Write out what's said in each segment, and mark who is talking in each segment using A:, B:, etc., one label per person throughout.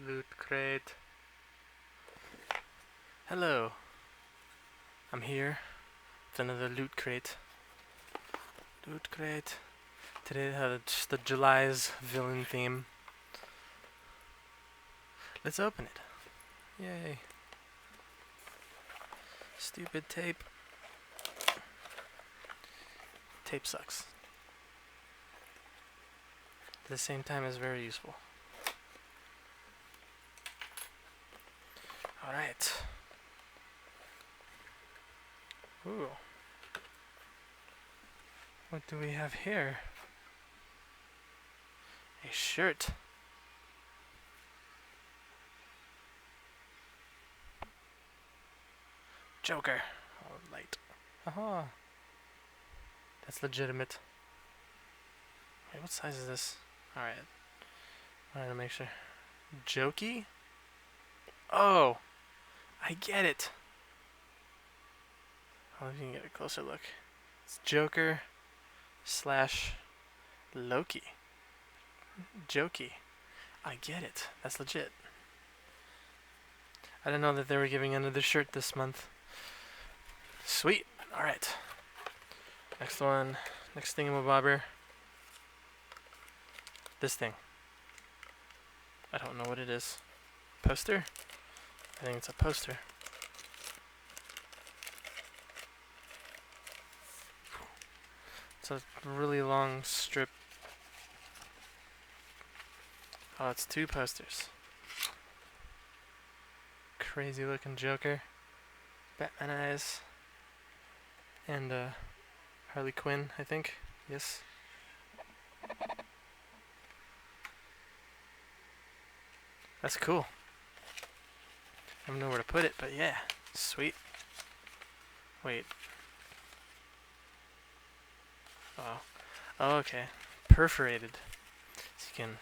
A: Loot crate. Hello. I'm here with another loot crate. Loot crate. Today it's the July's villain theme. Let's open it. Yay. Stupid tape. Tape sucks. At the same time, it's very useful. Alright. Ooh. What do we have here? A shirt. Joker. Oh, light. Haha. That's legitimate. Wait, what size is this? Alright. Wanted to make sure. Jokey? Oh! I get it! I'll even get a closer look. It's Joker slash Loki. Jokey. I get it. That's legit. I didn't know that they were giving another shirt this month. Sweet. Alright. Next one. Next thingamabobber. This thing. I don't know what it is. Poster? I think it's a poster. It's a really long strip. Oh, it's two posters. Crazy looking Joker. Batman eyes. And Harley Quinn, I think. Yes. That's cool. I don't know where to put it, but yeah. Sweet. Wait. Oh. Oh, okay. Perforated. So you can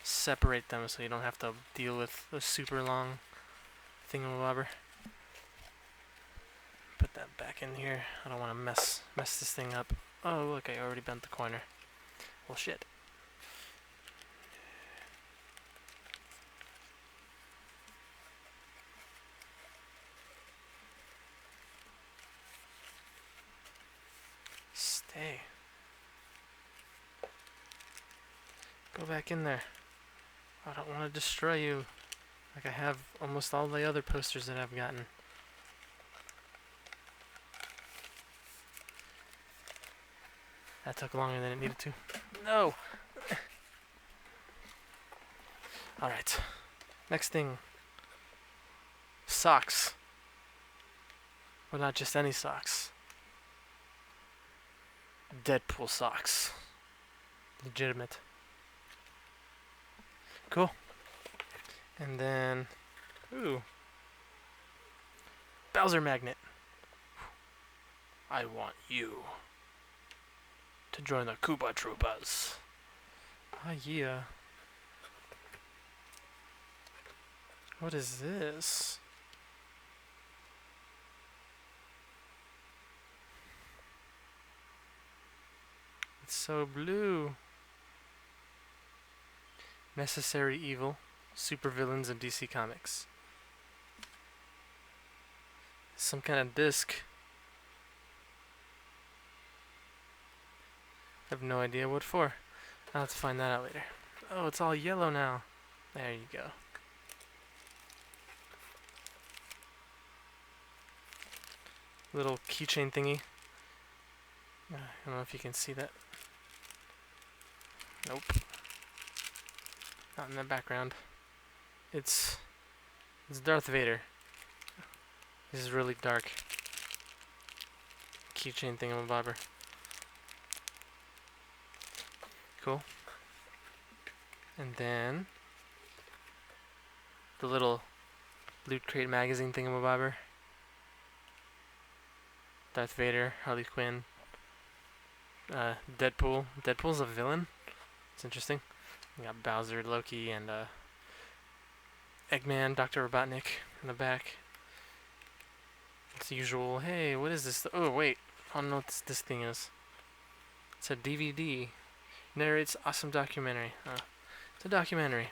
A: separate them so you don't have to deal with a super long thingamabobber. Put that back in here. I don't want to mess this thing up. Oh, look, I already bent the corner. Well, shit. Stay. Go back in there. I don't want to destroy you like I have almost all the other posters that I've gotten. That took longer than it needed to. No! Alright. Next thing. Socks. But not just any socks. Deadpool socks. Legitimate. Cool. And then... Ooh. Bowser magnet. I want you to join the Koopa Troopas. Ah, yeah. What is this? It's so blue. Necessary evil. Supervillains in DC Comics. Some kind of disc. I have no idea what for. I'll have to find that out later. Oh, it's all yellow now. There you go. Little keychain thingy. I don't know if you can see that. Nope. Not in the background. It's Darth Vader. This is really dark. Keychain thingamabobber. Cool. And then the little Loot Crate magazine thingamabobber. Darth Vader, Harley Quinn, Deadpool. Deadpool's a villain. It's interesting. We got Bowser, Loki, and Eggman, Dr. Robotnik in the back. It's the usual, hey, what is this? Oh, wait. I don't know what this thing is. It's a DVD. Narrates awesome documentary. It's a documentary.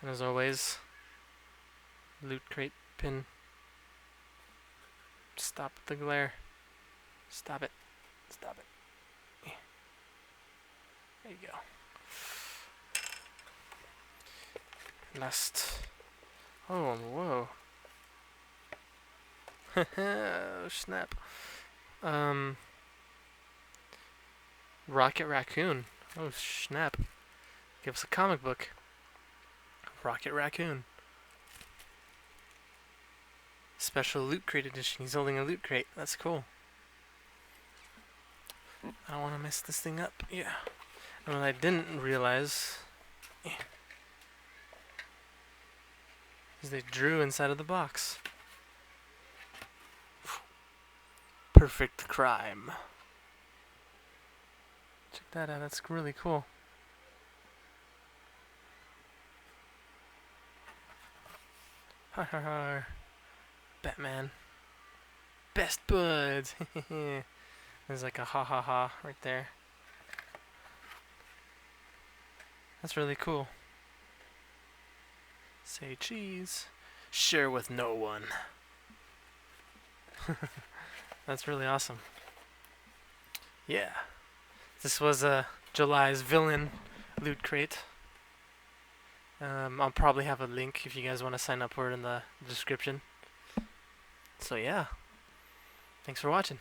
A: And as always, loot crate pin. Stop the glare. Stop it. Stop it. There you go. Last. Oh, whoa. Oh, snap. Rocket Raccoon. Oh, snap. Give us a comic book. Rocket Raccoon. Special loot crate edition. He's holding a loot crate. That's cool. I don't want to mess this thing up. Yeah. And what I didn't realize is they drew inside of the box. Perfect crime. Check that out. That's really cool. Har har har. Batman. Best buds. There's like a ha ha ha right there. That's really cool. Say cheese. Share with no one. That's really awesome. Yeah. This was July's villain loot crate. I'll probably have a link if you guys want to sign up for it in the description. So yeah. Thanks for watching.